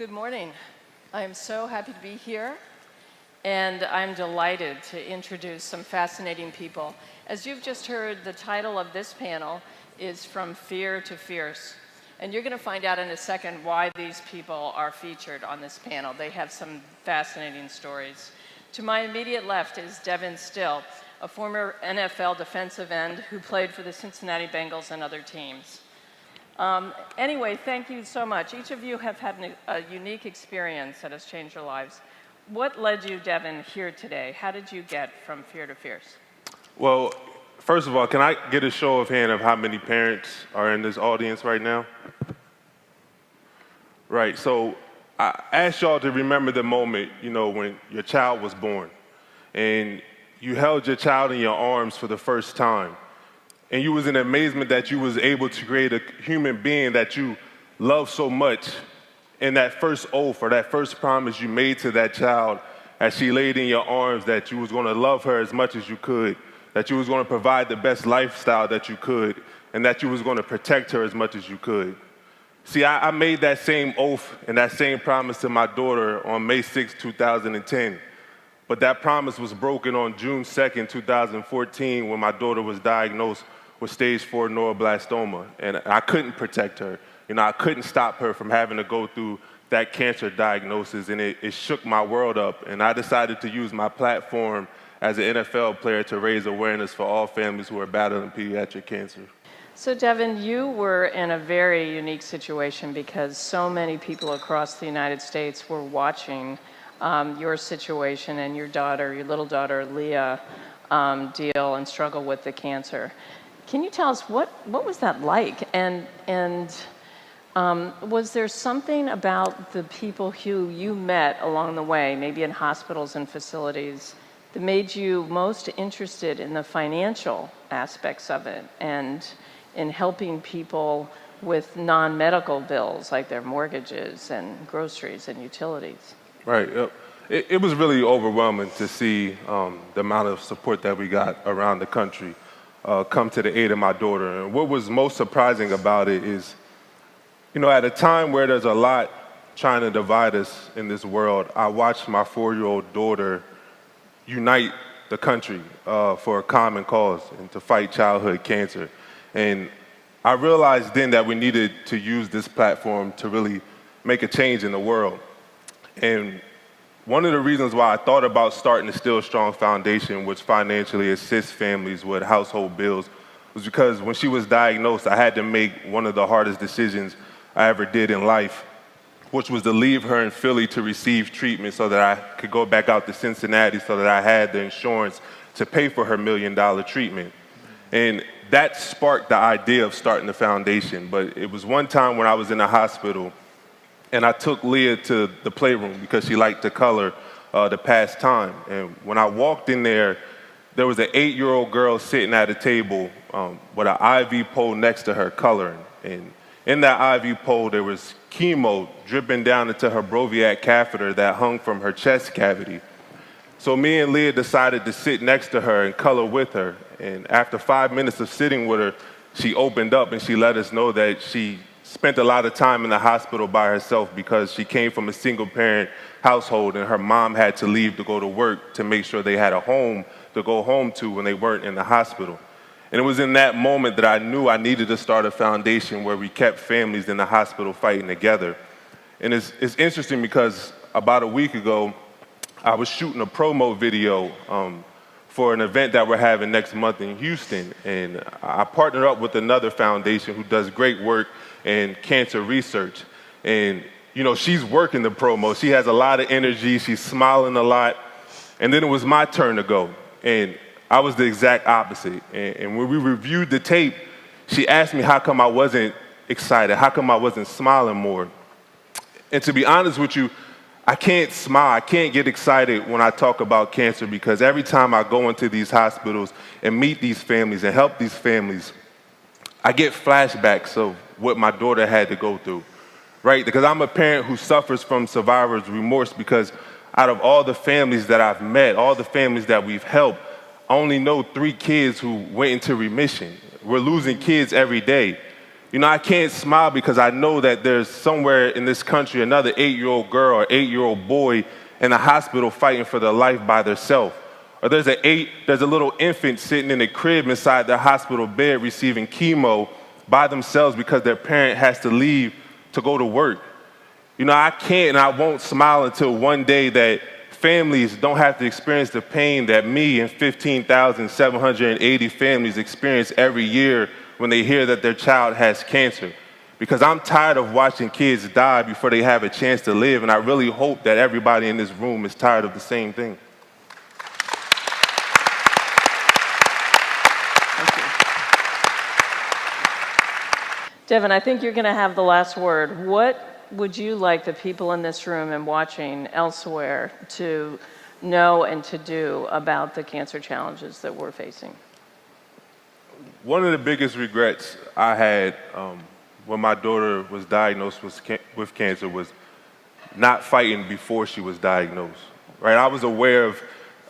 Good morning. I'm so happy to be here, and I'm delighted to introduce some fascinating people. As you've just heard, the title of this panel is From Fear to Fierce, and you're going to find out in a second why these people are featured on this panel. They have some fascinating stories. To my immediate left is Devon, a former NFL defensive end who played for the Cincinnati Bengals and other teams. Anyway, thank you so much. Each of you have had a unique experience that has changed your lives. What led you, Devon, here today? How did you get from fear to fierce? Well, first of all, can I get a show of hands of how many parents are in this audience right now? Right, so I asked y'all to remember the moment, when your child was born and you held your child in your arms for the first time. And you was in amazement that you was able to create a human being that you love so much. And that first oath or that first promise you made to that child as she laid in your arms that you was going to love her as much as you could, that you was going to provide the best lifestyle that you could, and that you was going to protect her as much as you could. See, I made that same oath and that same promise to my daughter on May 6, 2010. But that promise was broken on June 2nd, 2014, when my daughter was diagnosed with stage 4 neuroblastoma, and I couldn't protect her. I couldn't stop her from having to go through that cancer diagnosis, and it shook my world up. And I decided to use my platform as an NFL player to raise awareness for all families who are battling pediatric cancer. So, Devon, you were in a very unique situation because so many people across the United States were watching your situation and your little daughter, Leah, deal and struggle with the cancer. Can you tell us what was that like? And was there something about the people who you met along the way, maybe in hospitals and facilities, that made you most interested in the financial aspects of it and in helping people with non-medical bills like their mortgages and groceries and utilities? Right. It was really overwhelming to see the amount of support that we got around the country come to the aid of my daughter. And what was most surprising about it is, at a time where there's a lot trying to divide us in this world, I watched my 4-year-old daughter unite the country for a common cause and to fight childhood cancer. And I realized then that we needed to use this platform to really make a change in the world. And one of the reasons why I thought about starting the Still Strong Foundation, which financially assists families with household bills, was because when she was diagnosed, I had to make one of the hardest decisions I ever did in life, which was to leave her in Philly to receive treatment so that I could go back out to Cincinnati so that I had the insurance to pay for her $1 million treatment. And that sparked the idea of starting the foundation. But it was one time when I was in the hospital and I took Leah to the playroom because she liked to color to pass time. And when I walked in there was an 8-year-old girl sitting at a table with an IV pole next to her coloring. And in that IV pole, there was chemo dripping down into her Broviac catheter that hung from her chest cavity. So me and Leah decided to sit next to her and color with her. And after 5 minutes of sitting with her, she opened up and she let us know that she spent a lot of time in the hospital by herself because she came from a single-parent household and her mom had to leave to go to work to make sure they had a home to go home to when they weren't in the hospital. And it was in that moment that I knew I needed to start a foundation where we kept families in the hospital fighting together. And it's interesting because about a week ago, I was shooting a promo video for an event that we're having next month in Houston. And I partnered up with another foundation who does great work in cancer research. And, she's working the promo. She has a lot of energy. She's smiling a lot. And then it was my turn to go. And I was the exact opposite. And when we reviewed the tape, she asked me how come I wasn't excited, how come I wasn't smiling more. And to be honest with you, I can't smile, I can't get excited when I talk about cancer because every time I go into these hospitals and meet these families and help these families, I get flashbacks of what my daughter had to go through, right? Because I'm a parent who suffers from survivor's remorse because out of all the families that I've met, all the families that we've helped, I only know 3 kids who went into remission. We're losing kids every day. You know, I can't smile because I know that there's somewhere in this country another 8-year-old girl or 8-year-old boy in a hospital fighting for their life by themselves. Or there's a little infant sitting in a crib inside their hospital bed receiving chemo by themselves because their parent has to leave to go to work. You know, I can't and I won't smile until one day that families don't have to experience the pain that me and 15,780 families experience every year when they hear that their child has cancer. Because I'm tired of watching kids die before they have a chance to live, and I really hope that everybody in this room is tired of the same thing. Thank you. Devon, I think you're going to have the last word. What would you like the people in this room and watching elsewhere to know and to do about the cancer challenges that we're facing? One of the biggest regrets I had when my daughter was diagnosed with cancer was not fighting before she was diagnosed. Right? I was aware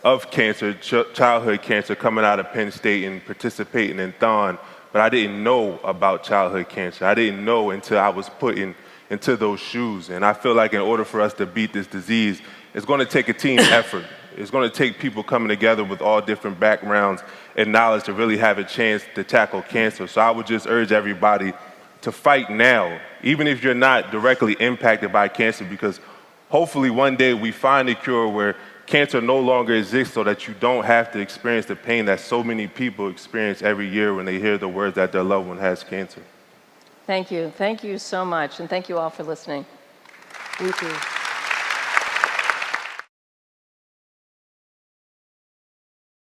of cancer, childhood cancer, coming out of Penn State and participating in Thon, but I didn't know about childhood cancer. I didn't know until I was put into those shoes. And I feel like in order for us to beat this disease, it's going to take a team effort. It's going to take people coming together with all different backgrounds and knowledge to really have a chance to tackle cancer. So I would just urge everybody to fight now, even if you're not directly impacted by cancer, because hopefully one day we find a cure where cancer no longer exists so that you don't have to experience the pain that so many people experience every year when they hear the words that their loved one has cancer. Thank you. Thank you so much, and thank you all for listening. Thank you.